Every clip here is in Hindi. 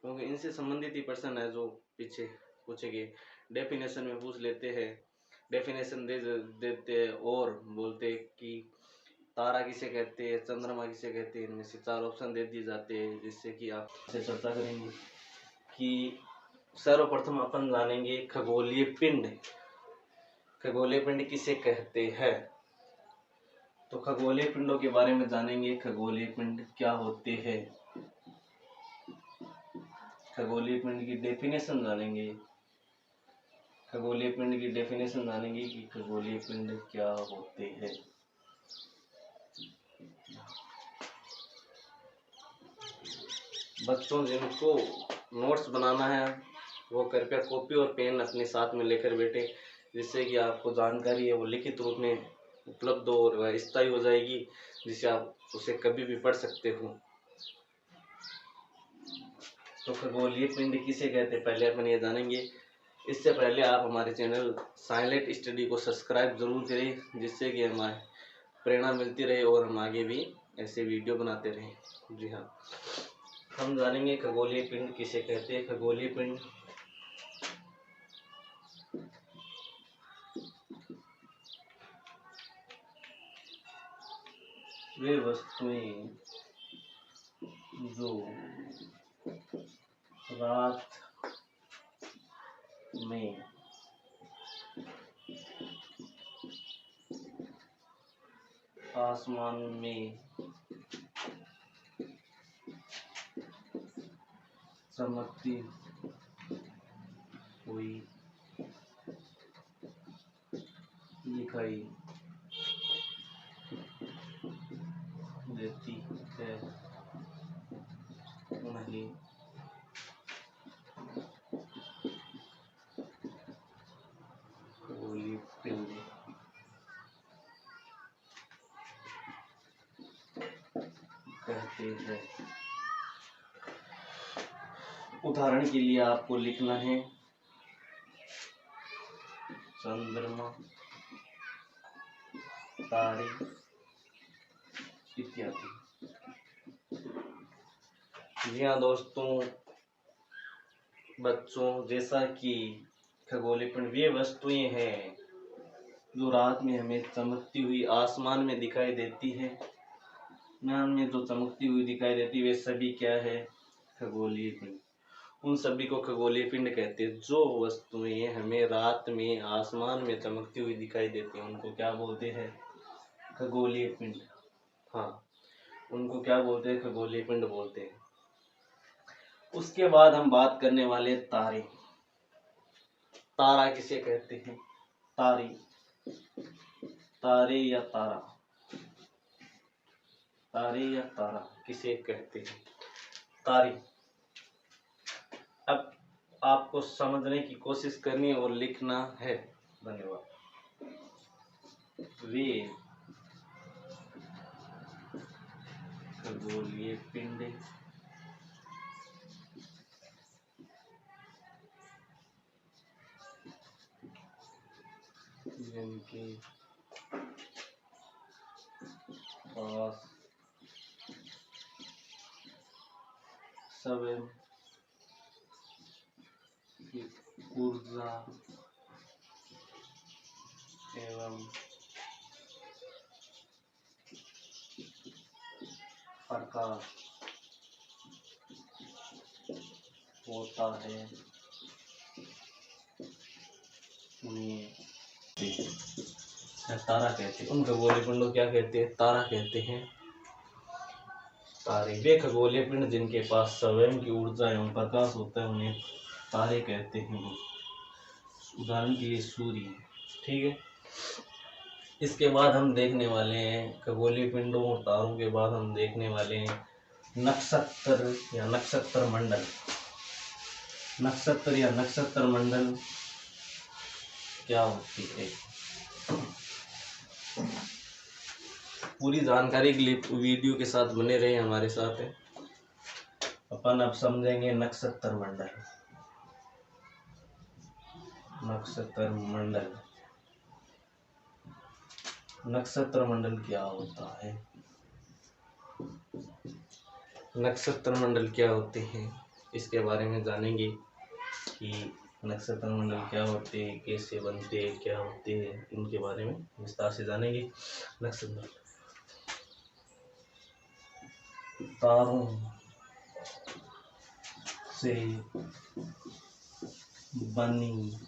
क्योंकि इनसे संबंधित ही प्रश्न है जो पीछे पूछेंगे। डेफिनेशन में पूछ लेते हैं, डेफिनेशन देते हैं और बोलते हैं कि तारा किसे कहते हैं, चंद्रमा किसे कहते हैं। इनमें से 4 ऑप्शन दे दिए जाते हैं, जिससे कि आप से चर्चा करेंगे कि सर्वप्रथम अपन जानेंगे खगोलीय पिंड। खगोलीय पिंड किसे कहते हैं, तो खगोलीय पिंडों के बारे में जानेंगे। खगोलीय पिंड क्या होते हैं, खगोलीय पिंड की डेफिनेशन जानेंगे। खगोलीय पिंड की डेफिनेशन जानेंगे कि खगोलीय पिंड क्या होते हैं। बच्चों जिनको नोट्स बनाना है वो कृपया कॉपी और पेन अपने साथ में लेकर बैठे, जिससे कि आपको जानकारी है वो लिखित रूप में उपलब्ध हो और स्थायी हो जाएगी, जिससे आप उसे कभी भी पढ़ सकते हो। तो खगोलीय पिंड किसे कहते हैं पहले अपन ये जानेंगे। इससे पहले आप हमारे चैनल साइलेंट स्टडी को सब्सक्राइब जरूर करें, जिससे कि हमारे प्रेरणा मिलती रहे और हम आगे भी ऐसे वीडियो बनाते रहें। जी हाँ, हम जानेंगे खगोलीय पिंड किसे कहते हैं। खगोलीय पिंड वे वस्तुएं जो रात में आसमान में चमकती हुई दिखाई देती है, उन्हें खगोलीय पिंड कहते हैं। उदाहरण के लिए आपको लिखना है चंद्रमा, तारे इत्यादि। जी हाँ दोस्तों, बच्चों, जैसा कि खगोलीय पिंड वे वस्तुएं हैं जो रात में हमें चमकती हुई आसमान में दिखाई देती है। आसमान में जो चमकती हुई दिखाई देती है वे सभी क्या है, खगोलीय पिंड। उन सभी को खगोलीय पिंड कहते हैं। जो वस्तुएं हमें रात में आसमान में चमकती हुई दिखाई देती हैं उनको क्या बोलते हैं, खगोलीय पिंड। हाँ, उनको क्या बोलते हैं, खगोलीय पिंड बोलते हैं। उसके बाद हम बात करने वाले तारे। तारा किसे कहते हैं, तारे, तारे या तारा, तारे या तारा किसे कहते हैं, तारे। अब आपको समझने की कोशिश करनी और लिखना है। धन्यवाद। वे खगोलीय पिंड जिनके पास स्वयं की ऊर्जा एवं प्रकाश होता है, उन्हें तारा कहते हैं। उन खगोलीय पिंडों क्या कहते हैं, तारा कहते हैं। तारे वे खगोलीय पिंड जिनके पास स्वयं की ऊर्जा एवं प्रकाश होता है उन्हें तारे कहते हैं। उदाहरण के लिए सूर्य। ठीक है, इसके बाद हम देखने वाले हैं खगोलीय पिंडों और तारों के बाद हम देखने वाले हैं नक्षत्र या नक्षत्र मंडल। नक्षत्र या नक्षत्र मंडल क्या होती है। पूरी जानकारी के लिए वीडियो के साथ बने रहे हमारे साथ है। अपन अब समझेंगे नक्षत्र मंडल। नक्षत्र मंडल, नक्षत्र मंडल क्या होता है, नक्षत्र मंडल क्या होते हैं इसके बारे में जानेंगे कि नक्षत्र मंडल क्या होते हैं, कैसे बनते हैं, क्या होते हैं, इनके बारे में विस्तार से जानेंगे। नक्षत्र तारों से बनी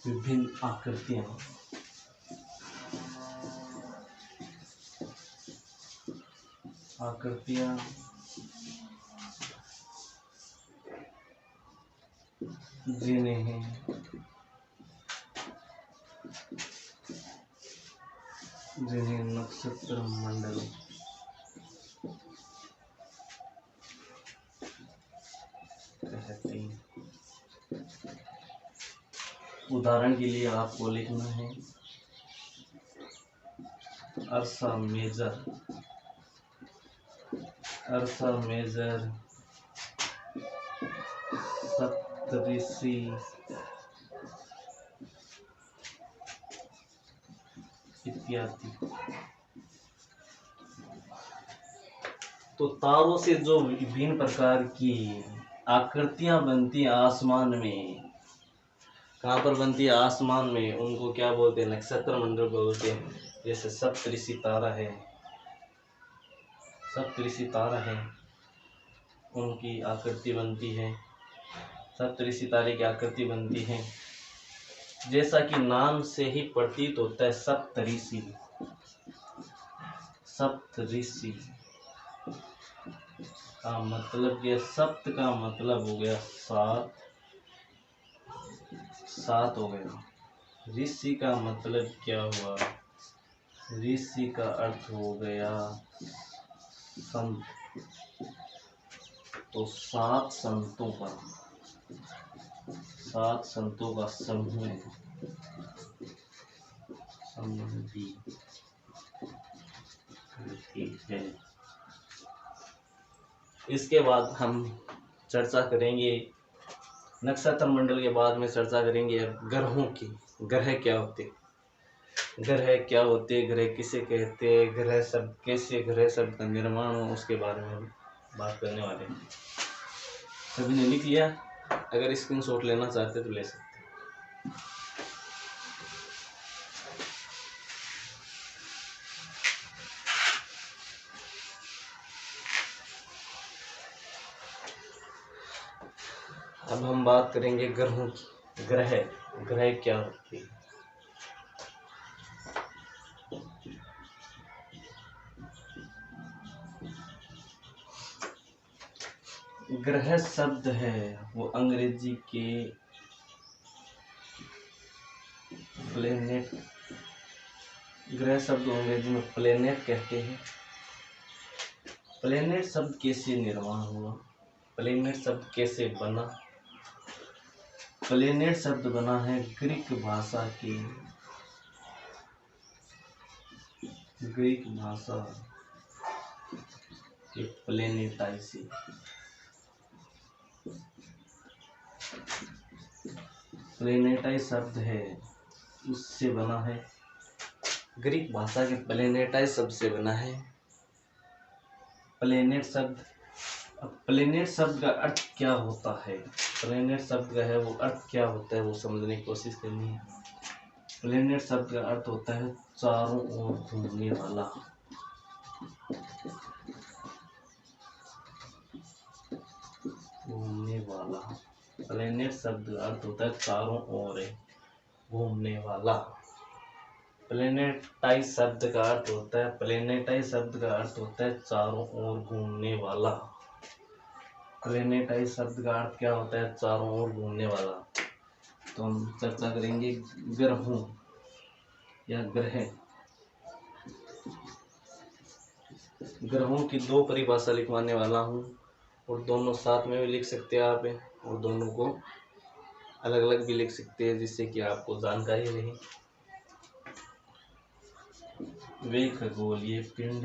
विभिन्न आकृतियां जिन्हें नक्षत्र मंडल कहते हैं। उदाहरण के लिए आपको लिखना है अर्सा मेजर सप्तऋषि इत्यादि। तो तारों से जो विभिन्न प्रकार की आकृतियां बनती हैं आसमान में, कहाँ पर बनती है? आसमान में। उनको क्या बोलते हैं? नक्षत्र मंडल बोलते हैं। जैसे सप्तऋषि तारा है, उनकी आकृति बनती है। सप्तऋषि तारे की आकृति बनती है। जैसा कि नाम से ही प्रतीत होता है, सप्तऋषि का मतलब, यह सप्त का मतलब हो गया सात हो गया। ऋषि का मतलब क्या हुआ? ऋषि का अर्थ हो गया संत। तो सात संतों का समूह है। इसके बाद हम चर्चा करेंगे नक्षत्र मंडल के बाद में चर्चा करेंगे ग्रहों की। ग्रह क्या होते, ग्रह किसे कहते, ग्रह शब्द का निर्माण हो, उसके बारे में हम बात करने वाले हैं। सभी ने लिख लिया? अगर स्क्रीनशॉट लेना चाहते तो ले सकते हैं। अब हम बात करेंगे ग्रहों की। ग्रह क्या होते हैं? ग्रह शब्द है वो अंग्रेजी के प्लेनेट, ग्रह शब्द अंग्रेजी में प्लेनेट कहते हैं। प्लेनेट शब्द कैसे निर्माण हुआ? प्लेनेट शब्द कैसे बना? प्लेनेट शब्द बना है ग्रीक भाषा के प्लेनेटाई से। प्लेनेटाई शब्द है उससे बना है, ग्रीक भाषा के प्लेनेटाई शब्द से बना है प्लेनेट शब्द। अब प्लेनेट शब्द का अर्थ क्या होता है? प्लेनेट शब्द का है वो अर्थ क्या होता है वो समझने की कोशिश करनी है। प्लेनेट शब्द का अर्थ होता है चारों ओर घूमने वाला। प्लेनेट शब्द का अर्थ होता है चारों ओर घूमने वाला। प्लेनेटाई शब्द का अर्थ होता है चारों ओर घूमने वाला। प्लेनेटाई शब्द का अर्थ क्या होता है? चारों ओर घूमने वाला। तो हम चर्चा करेंगे ग्रहों या ग्रहों की दो परिभाषा लिखवाने वाला हूँ, और दोनों साथ में भी लिख सकते हैं आप, और दोनों को अलग अलग भी लिख सकते हैं, जिससे कि आपको जानकारी रहे। वे खगोलीय पिंड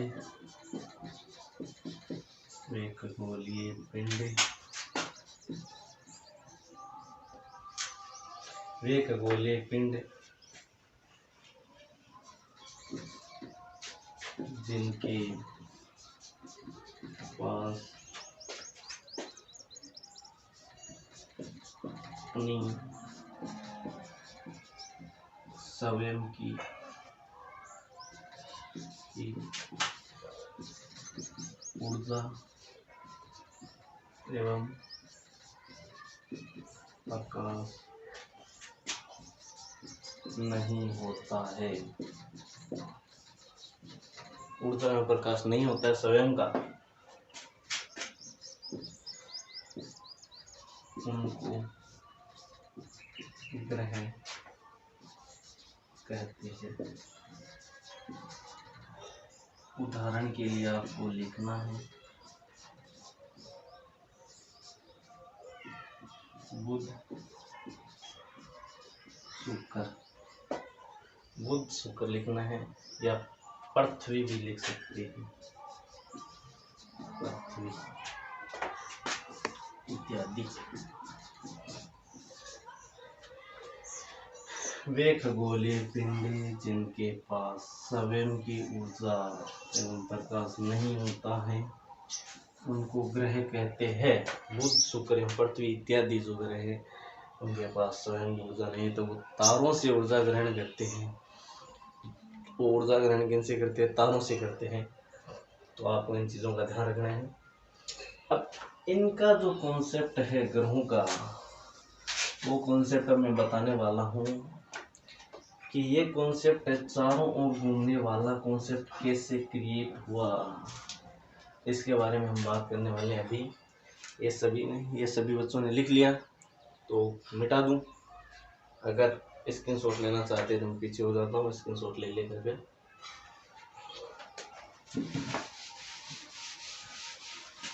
जिनके पास अपनी स्वयं की ऊर्जा एवं प्रकाश नहीं होता है। ऊर्जा में प्रकाश नहीं होता है स्वयं का, उनको ग्रह कहते हैं। उदाहरण के लिए आपको लिखना है बुध शुक्र। बुध शुक्र लिखना है, या पृथ्वी भी लिख सकते हैं, पृथ्वी इत्यादि। वे खगोलीय पिंड जिनके पास स्वयं की ऊर्जा एवं प्रकाश नहीं होता है उनको ग्रह कहते हैं। बुध शुक्र एवं पृथ्वी इत्यादि जो ग्रह है उनके पास स्वयं ऊर्जा नहीं, तो वो तारों से ऊर्जा ग्रहण करते हैं। वो ऊर्जा ग्रहण किनसे करते हैं? तारों से करते हैं। तो आपको इन चीज़ों का ध्यान रखना है। अब इनका जो कॉन्सेप्ट है ग्रहों का, वो कॉन्सेप्ट मैं बताने वाला हूँ कि ये कॉन्सेप्ट चारों ओर घूमने वाला कॉन्सेप्ट कैसे क्रिएट हुआ, इसके बारे में हम बात करने वाले हैं अभी। ये सभी बच्चों ने लिख लिया तो मिटा दूं। अगर स्क्रीनशॉट लेना चाहते हैं तो मैं पीछे हो जाता हूँ, स्क्रीनशॉट ले लेकर के।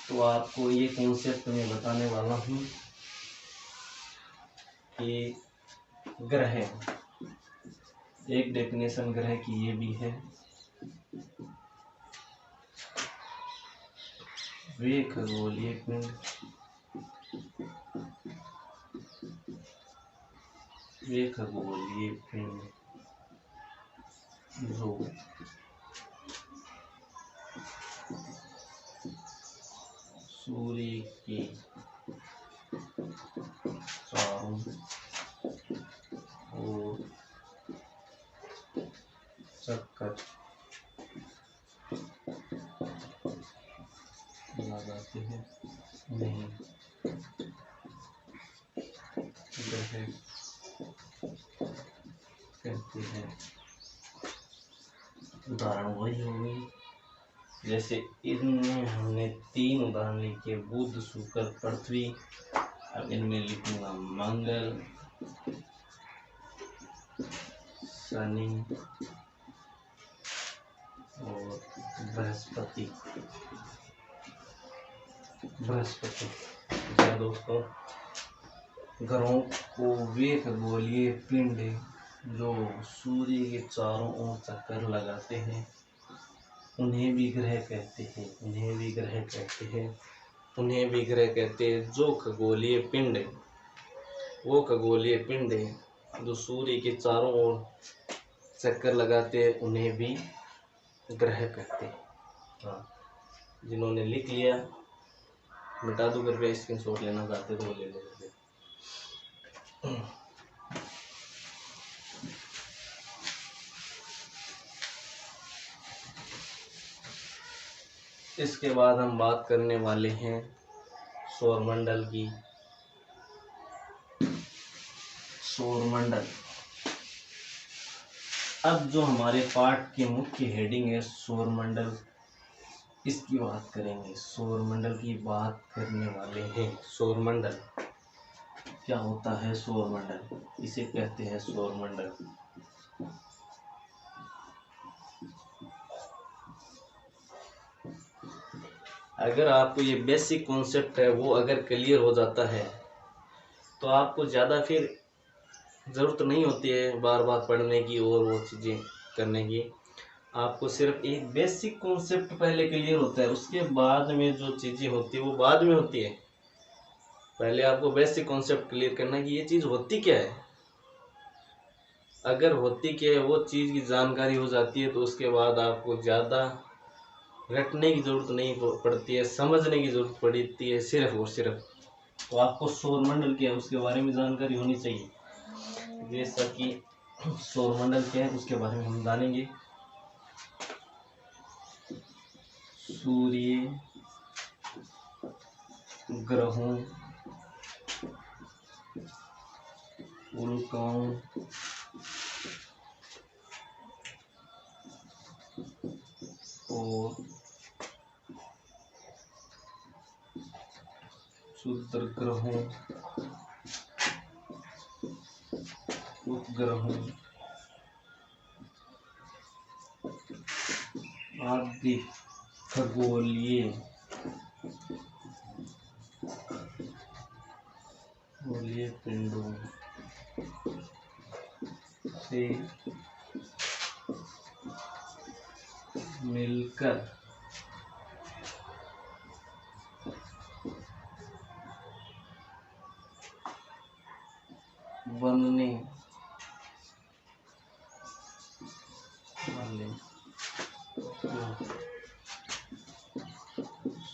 तो आपको ये कॉन्सेप्ट मैं बताने वाला हूँ कि ग्रह, एक डेफिनेशन ग्रह की ये भी है, वे खगोलीय पिंड जो सूर्य के चारों ओर चक्कर लगाते हैं, नहीं ग्रह कहते हैं। उदाहरण वही होगी, जैसे इनमें हमने 3 उदाहरण लिखे, बुध शुक्र पृथ्वी। अब इनमें लिखूंगा मंगल, शनि और बृहस्पति। क्या दोस्तों, ग्रहों को वे खगोलीय पिंड जो सूर्य के चारों ओर चक्कर लगाते हैं उन्हें भी ग्रह कहते हैं। जो खगोलीय पिंड, वो खगोलीय पिंड जो सूर्य के चारों ओर चक्कर लगाते हैं उन्हें भी ग्रह कहते हैं। हाँ, जिन्होंने लिख लिया मिटा दो करके, स्क्रीनशॉट लेना चाहते तो वो ले लेंगे। इसके बाद हम बात करने वाले हैं सौरमंडल की। सौरमंडल, अब जो हमारे पाठ की मुख्य हेडिंग है सौरमंडल, इसकी बात करेंगे। सौरमंडल की बात करने वाले हैं। सौरमंडल क्या होता है? सौरमंडल, इसे कहते हैं सौरमंडल। अगर आपको ये बेसिक कॉन्सेप्ट है वो अगर क्लियर हो जाता है तो आपको ज़्यादा फिर ज़रूरत नहीं होती है बार बार पढ़ने की और वो चीज़ें करने की। आपको सिर्फ एक बेसिक कॉन्सेप्ट पहले क्लियर होता है, उसके बाद में जो चीज़ें होती है वो बाद में होती है। पहले आपको बेसिक कॉन्सेप्ट क्लियर करना है कि ये चीज़ होती क्या है। अगर होती क्या है वो चीज़ की जानकारी हो जाती है तो उसके बाद आपको ज़्यादा रटने की जरूरत नहीं पड़ती है, समझने की जरूरत पड़ती है सिर्फ और सिर्फ। तो आपको सौरमंडल क्या है उसके बारे में जानकारी होनी चाहिए। जैसा कि सौरमंडल क्या है उसके बारे में हम जानेंगे। सूर्य, ग्रहों, उल्काओं और क्षुद्र ग्रहों, उपग्रहों आदि खगोलीय पिंडों से मिलकर बनने वाले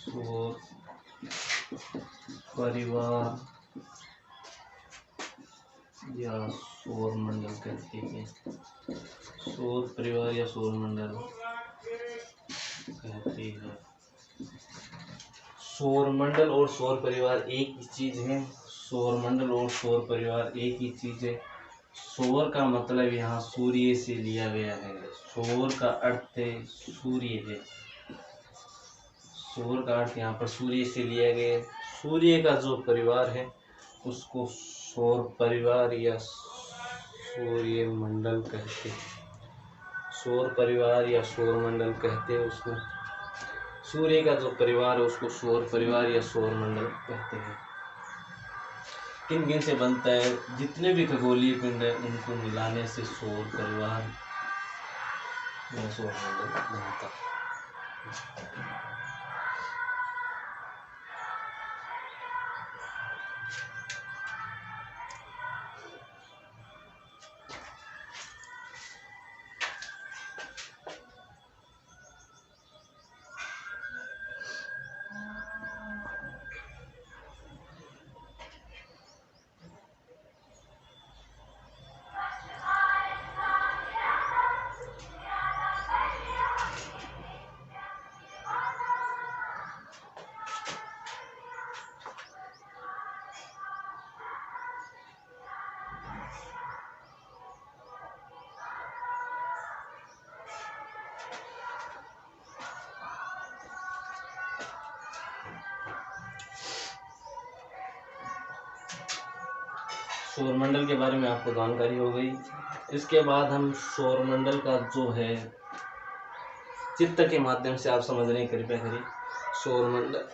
सौर परिवार या सौरमंडल कहते हैं। सौर परिवार या सौरमंडल कहते हैं। सौरमंडल और सौर परिवार एक ही चीज है। सौरमंडल और सौर परिवार एक ही चीज है। सौर का मतलब यहाँ सूर्य से लिया गया है। सौर का अर्थ है सूर्य है। सौर का अर्थ यहाँ पर सूर्य से लिया गया है। सूर्य का जो परिवार है उसको सौर परिवार या सूर्य मंडल कहते हैं। सौर परिवार या सौर मंडल कहते हैं उसको। सूर्य का जो परिवार है उसको सौर परिवार या सौर मंडल कहते हैं। किन किन से बनता है? जितने भी खगोलीय पिंड है उनको मिलाने से सौर परिवार या सौर मंडल बनता है। सौरमंडल के बारे में आपको जानकारी हो गई। इसके बाद हम सौरमंडल का जो है चित्र के माध्यम से आप समझने की कृपया करिए। सौरमंडल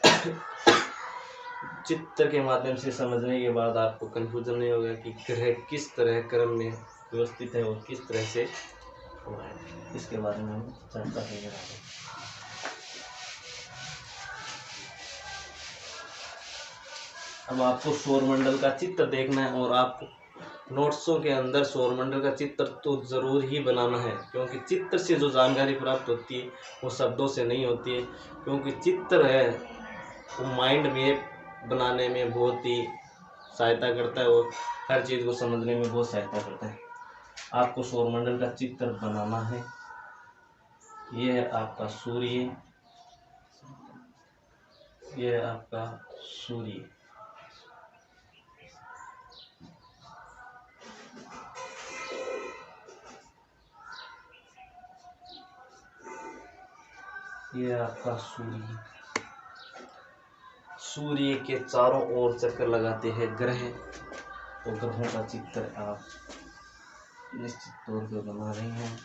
चित्र के माध्यम से समझने के बाद आपको कंफ्यूजन नहीं होगा कि ग्रह किस तरह क्रम में व्यवस्थित है और किस तरह से हो रहा है। इसके बारे में हम चर्चा करेंगे। अब आपको सौरमंडल का चित्र देखना है और आपको नोट्सों के अंदर सौरमंडल का चित्र तो ज़रूर ही बनाना है, क्योंकि चित्र से जो जानकारी प्राप्त होती है वो शब्दों से नहीं होती है। क्योंकि चित्र है वो माइंड मैप बनाने में बहुत ही सहायता करता है और हर चीज़ को समझने में बहुत सहायता करता है। आपको सौरमंडल का चित्र बनाना है। यह है आपका सूर्य, यह है आपका सूर्य। यह आपका सूर्य। सूर्य के चारों ओर चक्कर लगाते हैं ग्रह। तो ग्रहों का चित्र आप निश्चित तौर पर बना रहे हैं।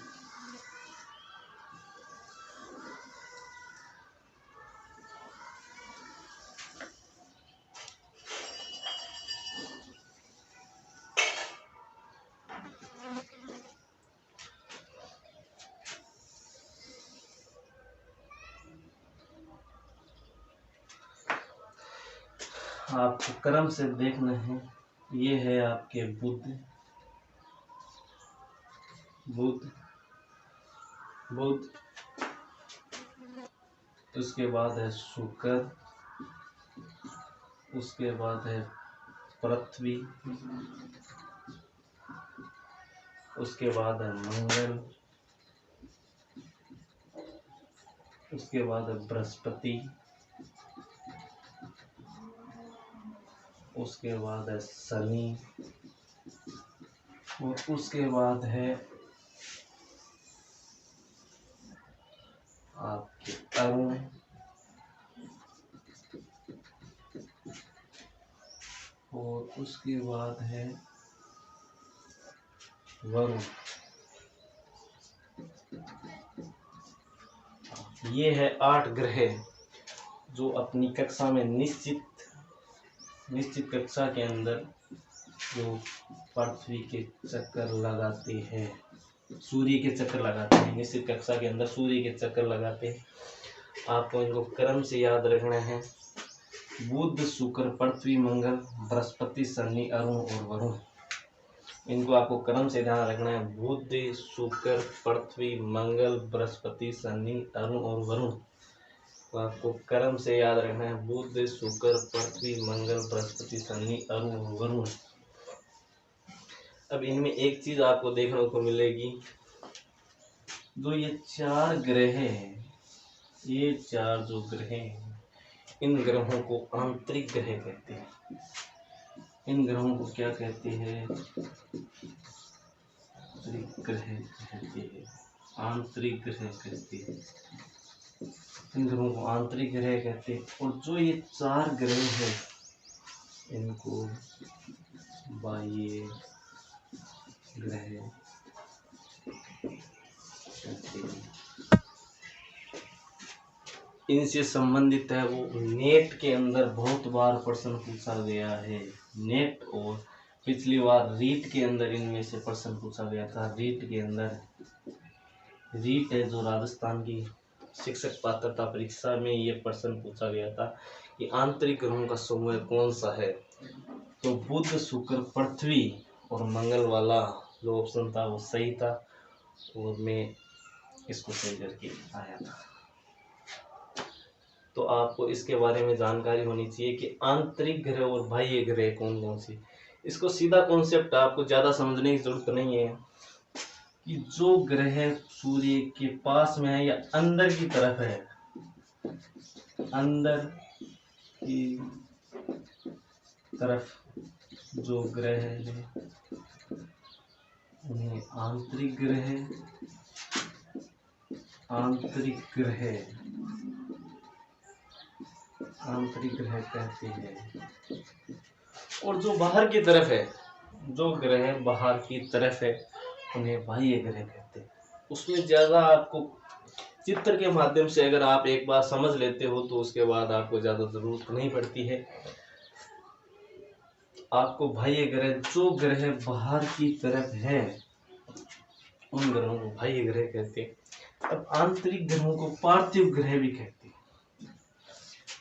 आपको क्रम से देखना है। ये है आपके बुध, बुध, बुध, उसके बाद है शुक्र, उसके बाद है पृथ्वी, उसके बाद है मंगल, उसके बाद है बृहस्पति, उसके बाद है शनि, और उसके बाद है आपके अरुण, और उसके बाद है वरुण। ये है 8 ग्रह जो अपनी कक्षा में निश्चित कक्षा के अंदर जो पृथ्वी के चक्कर लगाते हैं, सूर्य के चक्कर लगाते हैं, निश्चित कक्षा के अंदर सूर्य के चक्कर लगाते हैं। आपको इनको क्रम से याद रखना है। बुध, शुक्र, पृथ्वी, मंगल, बृहस्पति, शनि, अरुण और वरुण। इनको आपको क्रम से ध्यान रखना है। बुध, शुक्र, पृथ्वी, मंगल, बृहस्पति, शनि, अरुण और वरुण। तो आपको क्रम से याद रखना है। बुध, शुक्र, पृथ्वी, मंगल, बृहस्पति, शनि, अरुण और वरुण। अब इनमें एक चीज आपको देखने को मिलेगी, जो ये 4 ग्रह हैं, ये 4 जो ग्रह हैं, इन ग्रहों को आंतरिक ग्रह कहते हैं। इन ग्रहों को क्या कहते हैं? आंतरिक ग्रह कहते हैं। आंतरिक ग्रह कहते हैं। इन ग्रहों को आंतरिक ग्रह कहते हैं। और जो ये 4 ग्रह हैं, इनको बाह्य ग्रह कहते हैं। इनसे संबंधित है वो नेट के अंदर बहुत बार प्रश्न पूछा गया है। नेट और पिछली बार रीट के अंदर इनमें से प्रश्न पूछा गया था। रीट के अंदर, रीट है जो राजस्थान की शिक्षक पात्रता परीक्षा में ये प्रश्न पूछा गया था कि आंतरिक ग्रहों का समूह कौन सा है। तो बुध, शुक्र, पृथ्वी और मंगल वाला जो ऑप्शन था वो सही था, और मैं इसको सही करके आया था। तो आपको इसके बारे में जानकारी होनी चाहिए कि आंतरिक ग्रह और बाह्य ग्रह कौन कौन सी। इसको सीधा कॉन्सेप्ट आपको ज़्यादा समझने की जरूरत नहीं है कि जो ग्रह सूर्य के पास में है या अंदर की तरफ है, अंदर की तरफ जो ग्रह है उन्हें आंतरिक ग्रह कहते हैं। और जो बाहर की तरफ है, जो ग्रह बाहर की तरफ है, उन्हें बाह्य ग्रह कहते हैं। उसमें ज़्यादा आपको चित्र के माध्यम से अगर आप एक बार समझ लेते हो तो उसके बाद आपको ज़्यादा ज़रूरत नहीं पड़ती है। आपको बाह्य ग्रह, जो ग्रह बाहर की तरफ है, उन ग्रहों को बाह्य ग्रह कहते हैं। अब आंतरिक ग्रहों को पार्थिव ग्रह भी कहते हैं।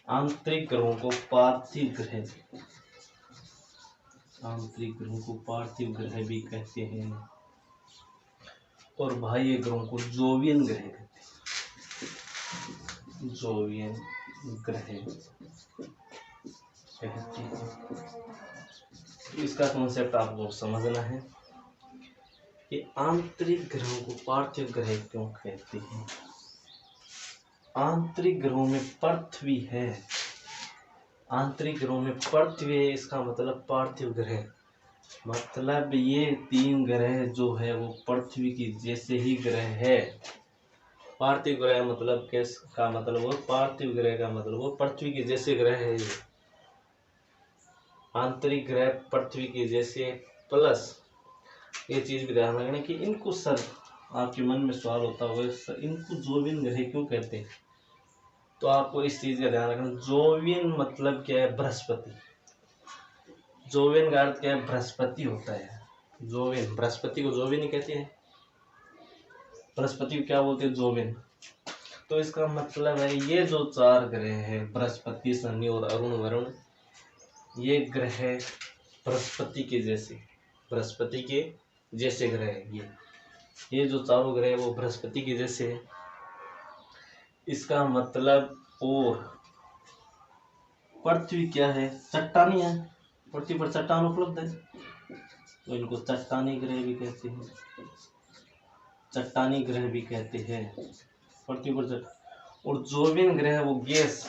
आंतरिक ग्रहों को पार्थिव ग्रह, आंतरिक ग्रहों को पार्थिव ग्रह भी कहते हैं। और बाह्य ग्रहों को जोवियन ग्रह कहते हैं। जोवियन ग्रह कहते हैं। इसका कॉन्सेप्ट आपको समझना है कि आंतरिक ग्रहों को पार्थिव ग्रह क्यों कहते हैं। आंतरिक ग्रहों में पृथ्वी है, आंतरिक ग्रहों में पृथ्वी है, इसका मतलब पार्थिव ग्रह। मतलब ये 3 ग्रह जो है वो पृथ्वी की जैसे ही ग्रह है। पार्थिव ग्रह मतलब का मतलब वो, पार्थिव ग्रह का मतलब वो पृथ्वी के जैसे ग्रह है। ये आंतरिक ग्रह पृथ्वी के जैसे, प्लस ये चीज भी ध्यान रखना कि इनको, सर आपके मन में सवाल होता होगा इनको जोवियन ग्रह क्यों कहते हैं। तो आपको इस चीज का ध्यान रखना, जोवियन मतलब क्या है? बृहस्पति। जोवियन का अर्थ क्या है? बृहस्पति होता है। जोवियन, बृहस्पति को जोवियन कहते हैं। बृहस्पति को क्या बोलते हैं? जोवियन। तो इसका मतलब है ये जो 4 ग्रह है, बृहस्पति, शनि और अरुण वरुण, ये ग्रह बृहस्पति के जैसे, बृहस्पति के जैसे ग्रह है। ये जो चारों ग्रह वो बृहस्पति के जैसे है। इसका मतलब और पृथ्वी क्या है? चट्टानी है। पृथ्वी पर चट्टान उपलब्ध है, तो इनको चट्टानी ग्रह भी कहते हैं। चट्टानी ग्रह भी कहते हैं पृथ्वी पर। और जोविन ग्रह वो गैस,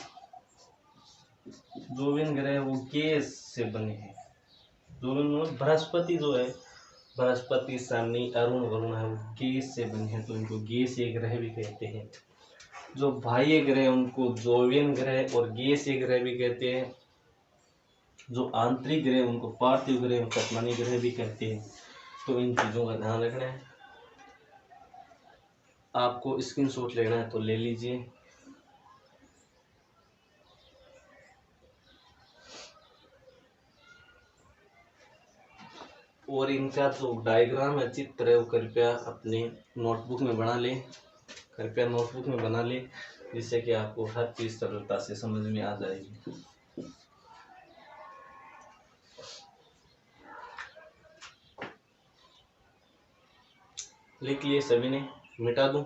जोविन ग्रह वो गैस से बने हैं। जोविन बृहस्पति जो है, बृहस्पति शनि अरुण वरुण है, वो गैस से बने हैं, तो इनको गैसीय ग्रह भी कहते हैं। जो बाह्य ग्रह उनको जोविन ग्रह और गैसीय ग्रह भी कहते हैं। जो आंतरिक ग्रह उनको पार्थिव ग्रह और चट्टानी ग्रह भी कहते हैं। तो इन चीजों का ध्यान रखना है। आपको स्क्रीनशॉट लेना है तो ले लीजिए। और इनका जो डायग्राम है, चित्र है, वो कृपया अपने नोटबुक में बना लें। कृपया नोटबुक में बना लें, जिससे कि आपको हर चीज सरलता से समझ में आ जाएगी। लिख लिए सभी ने? मिटा दूं?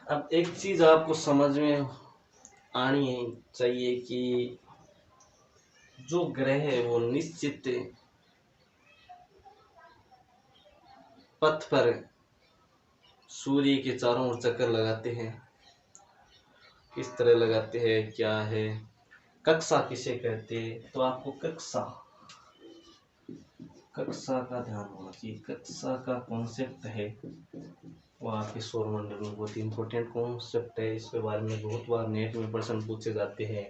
अब एक चीज आपको समझ में आनी है चाहिए कि जो ग्रह है वो निश्चित पथ पर सूर्य के चारों ओर चक्कर लगाते हैं। किस तरह लगाते हैं, क्या है, कक्षा किसे कहते हैं, तो आपको कक्षा का ध्यान होना चाहिए। कक्षा का कॉन्सेप्ट है वो आपके सौरमंडल में बहुत इंपॉर्टेंट कॉन्सेप्ट है। इसके बारे में बहुत बार नेट में प्रश्न पूछे जाते हैं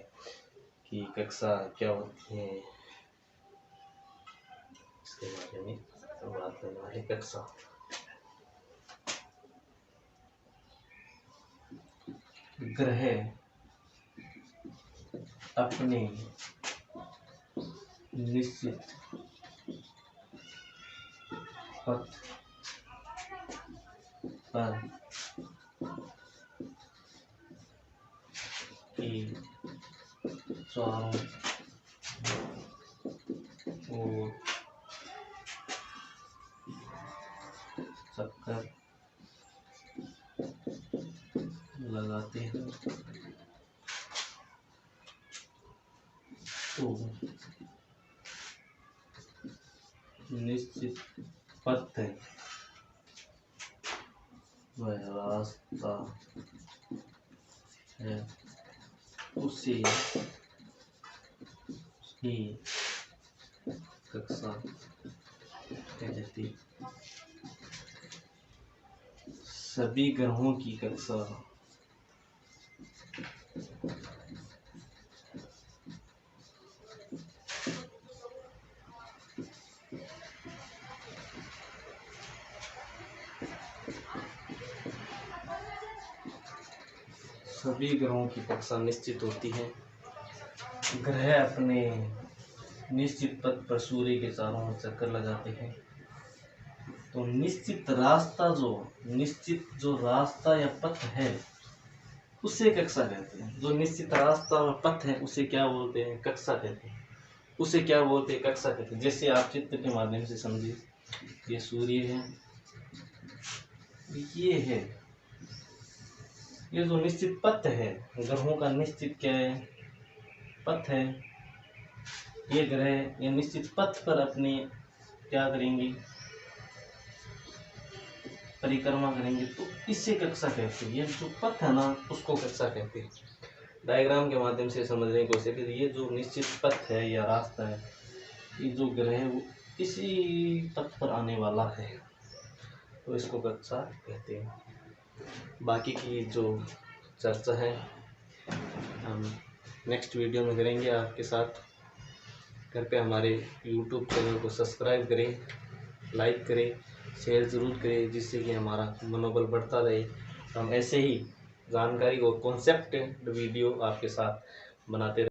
कि कक्षा क्या होती है, इसके बारे में बात करना है। कक्षा ग्रह अपने निश्चित पथ पर की चारों ओर चक्कर लगाते हैं। तो निश्चित पथ है वह रास्ता है, उसे ही कक्षा कहती। सभी ग्रहों की कक्षा सभी ग्रहों की कक्षा निश्चित होती है। ग्रह अपने निश्चित पथ पर सूर्य के चारों ओर चक्कर लगाते हैं। तो निश्चित रास्ता या पथ है उसे कक्षा कहते हैं। जो निश्चित रास्ता और पथ है उसे क्या बोलते हैं? कक्षा कहते हैं। उसे क्या बोलते हैं? कक्षा कहते हैं। जैसे आप चित्र के माध्यम से समझिए, ये सूर्य है, ये है, ये जो निश्चित पथ है, ग्रहों का निश्चित क्या है? पथ है। ये ग्रह ये निश्चित पथ पर अपने क्या करेंगे? परिक्रमा करेंगे, तो इसे कक्षा कहते हैं। ये जो पथ है ना, उसको कक्षा कहते हैं। डायग्राम के माध्यम से समझने की कोशिश करिए। ये जो निश्चित पथ है या रास्ता है, ये जो ग्रह है वो इसी पथ पर आने वाला है, तो इसको कक्षा कहते हैं। बाकी की जो चर्चा है हम नेक्स्ट वीडियो में करेंगे आपके साथ। कृपया हमारे YouTube चैनल को सब्सक्राइब करें, लाइक करें, शेयर ज़रूर करें, जिससे कि हमारा मनोबल बढ़ता रहे। हम ऐसे ही जानकारी और कॉन्सेप्ट वीडियो आपके साथ बनाते रहे।